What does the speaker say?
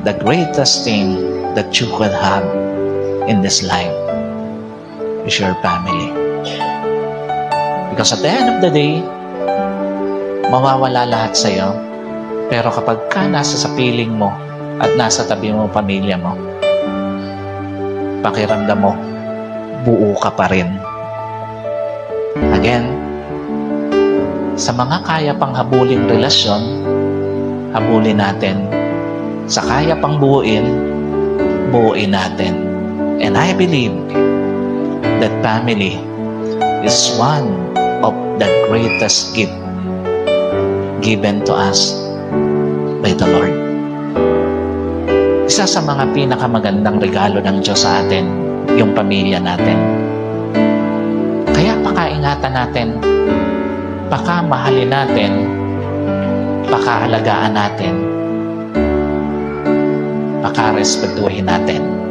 the greatest thing that you could have in this life is your family. Because at the end of the day, mawawala lahat sa'yo. Pero kapag ka nasa sa piling mo at nasa tabi mo pamilya mo, pakiramdam mo, buo ka pa rin. Again, sa mga kaya pang habuling relasyon, habulin natin. Sa kaya pang buuin, buuin natin. And I believe that family is one of the greatest gift given to us by the Lord. Isa sa mga pinakamagandang regalo ng Diyos sa atin, yung pamilya natin. Kaya pakaingatan natin, pakamahalin natin, pakahalagaan natin, pakarespetuhin natin.